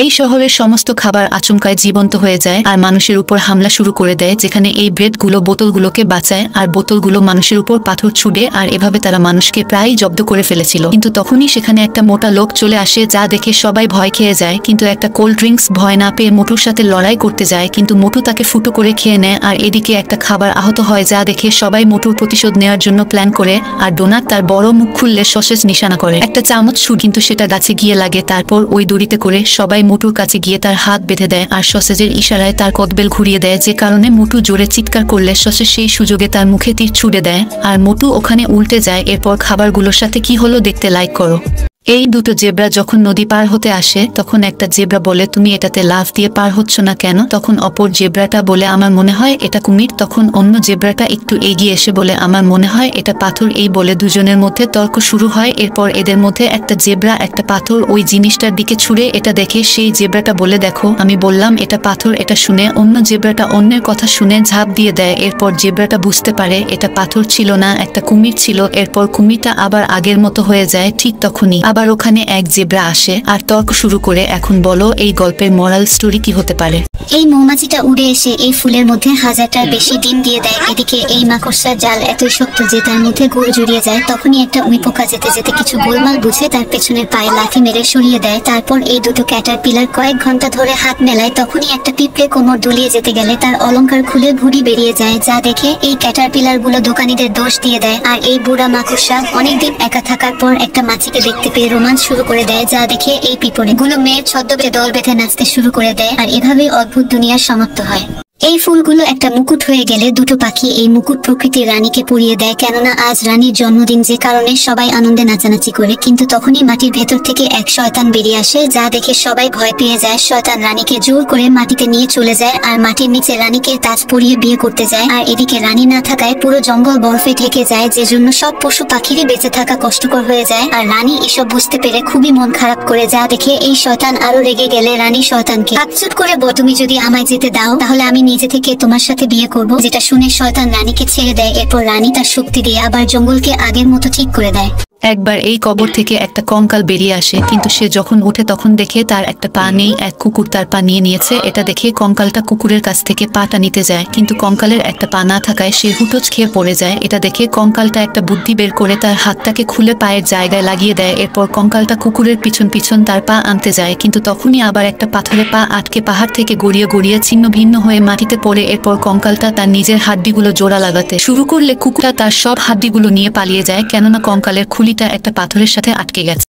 এই শহরের সমস্ত খাবার আচমকায় জীবন্ত হয়ে যায় আর মানুষের উপর হামলা শুরু করে দেয়, যেখানে এই ব্রেডগুলো বোতলগুলোকে বাঁচায় আর বোতলগুলো মানুষের উপর পাথর ছুড়ে, আর এভাবে তারা মানুষকে প্রায় জব্দ করে ফেলেছিল। কিন্তু তখনই সেখানে একটা মোটা লোক চলে আসে, যা দেখে সবাই ভয় খেয়ে যায়। কিন্তু একটা কোল্ড ড্রিঙ্কস ভয় না পেয়ে মোটুর সাথে লড়াই করতে যায়, কিন্তু মোটু তাকে ফুটো করে খেয়ে নেয়। আর এদিকে একটা খাবার আহত হয়, যা দেখে সবাই মোটুর প্রতিশোধ নেওয়ার জন্য প্ল্যান করে। আর ডোনাট তার বড় মুখ খুললে সসেজ নিশানা করে একটা চামচ ছুট, কিন্তু সেটা গাছে গিয়ে লাগে। তারপর ওই দড়িতে করে সবাই মোটুর কাছে গিয়ে তার হাত বেঁধে দেয় আর সসেজের ইশারায় তার কদবেল ঘুরিয়ে দেয়, যে কারণে মোটু জোরে চিৎকার করলে সসেজ সেই সুযোগে তার মুখে তীর ছুড়ে দেয় আর মোটু ওখানে উল্টে যায়। এরপর খাবারগুলোর সাথে কি হলো দেখতে লাইক করো। এই দুটো জেব্রা যখন নদী পার হতে আসে, তখন একটা জেব্রা বলে, তুমি এটাতে লাফ দিয়ে পার হচ্ছ না কেন? তখন অপর জেব্রাটা বলে, আমার মনে হয় এটা কুমির। তখন অন্য জেব্রাটা একটু এগিয়ে এসে বলে, আমার মনে হয় এটা পাথর। এই বলে দুজনের মধ্যে তর্ক শুরু হয়। এরপর এদের মধ্যে একটা জেব্রা একটা পাথর ওই জিনিসটার দিকে ছুঁড়ে, এটা দেখে সেই জেব্রাটা বলে, দেখো আমি বললাম এটা পাথর। এটা শুনে অন্য জেব্রাটা অন্যের কথা শুনে ঝাঁপ দিয়ে দেয়। এরপর জেব্রাটা বুঝতে পারে এটা পাথর ছিল না, একটা কুমির ছিল। এরপর কুমিরটা আবার আগের মতো হয়ে যায়। ঠিক তখনই আবার ওখানে এক জেব্রা আসে আর তর্ক শুরু করে, এখন বলো এই গল্পের মোরাল স্টোরি কি হতে পারে? এই মৌমাছিটা উড়ে এসে এই ফুলের মধ্যে 1000টার বেশি ডিম দিয়ে দেয়। এদিকে এই মাকড়সার জাল এতই শক্ত যে তার মধ্যে গুড় জড়িয়ে যায়। তখনই একটা উই পোকা যেতে যেতে কিছু গোলমাল বুঝে তার পেছনের পায়ে লাথি মেরে সরিয়ে দেয়। তারপর এই দুটো ক্যাটারপিলার কয়েক ঘন্টা ধরে হাত মেলায়। তখনই একটা পিঁপড়ে কোমর দুলিয়ে যেতে গেলে তার অলংকার খুলে ভুঁড়ি বেরিয়ে যায়, যা দেখে এই ক্যাটারপিলার গুলো দোকানিদের দোষ দিয়ে দেয়। আর এই বুড়া মাকড়সা অনেকদিন একা থাকার পর একটা মাছিকে দেখতে পেয়ে রোমাঞ্চ শুরু করে দেয়, যা দেখে এই পিঁপড়ে গুলো মেয়ের ছদ্মবেশে দল বেঁধে নাচতে শুরু করে দেয়। আর এভাবেই অদ্ভুত দুনিয়ার সমাপ্ত হয়। এই ফুলগুলো একটা মুকুট হয়ে গেলে দুটো পাখি এই মুকুট প্রকৃতির রানীকে পরিয়ে দেয়, কেননা আজ রানীর জন্মদিন, যে কারণে সবাই আনন্দে নাচানাচি করে। কিন্তু তখনই মাটির ভেতর থেকে এক শয়তান বেরিয়ে আসে, যা দেখে সবাই ভয় পেয়ে যায়। শয়তান রানীকে জোর করে মাটিতে নিয়ে চলে যায় আর মাটির নিচে রানীকে তাজ পরিয়ে বিয়ে করতে যায়। আর এদিকে রানী না থাকায় পুরো জঙ্গল বরফে ঢেকে যায়, যে জন্য সব পশু পাখিরই বেঁচে থাকা কষ্টকর হয়ে যায়। আর রানী এসব বুঝতে পেরে খুবই মন খারাপ করে, যা দেখে এই শয়তান আরো রেগে গেলে রানী শয়তানকে হাতচুট করে বলে, তুমি যদি আমায় যেতে দাও তাহলে আমি নিজে থেকে তোমার সাথে বিয়ে করব। যেটা শুনে শয়তান রানীকে ছেড়ে দেয়। এরপর রানী তার শক্তি দিয়ে আবার জঙ্গলকে আগের মতো ঠিক করে দেয়। একবার এই কবর থেকে একটা কঙ্কাল বেরিয়ে আসে, কিন্তু সে যখন ওঠে তখন দেখে তার একটা পা নেই। এক কুকুর তার পা নিয়ে নিয়েছে। এটা দেখে কঙ্কালটা কুকুরের কাছ থেকে পাটা নিতে যায়, কিন্তু কঙ্কালের একটা পা না থাকায় সে হুটোচ খেয়ে পড়ে যায়। এটা দেখে কঙ্কালটা একটা বুদ্ধি বের করে তার হাতটাকে খুলে পায়ের জায়গায় লাগিয়ে দেয়। এরপর কঙ্কালটা কুকুরের পিছন পিছন তার পা আনতে যায়, কিন্তু তখনই আবার একটা পাথরে পা আটকে পাহাড় থেকে গড়িয়ে গড়িয়ে ছিন্ন ভিন্ন হয়ে মাটিতে পড়ে। এরপর কঙ্কালটা তার নিজের হাড্ডিগুলো জোড়া লাগাতে শুরু করলে কুকুরটা তার সব হাড্ডিগুলো নিয়ে পালিয়ে যায়, কেননা কঙ্কালের খুলিটা একটা পাথরের সাথে আটকে গেছে।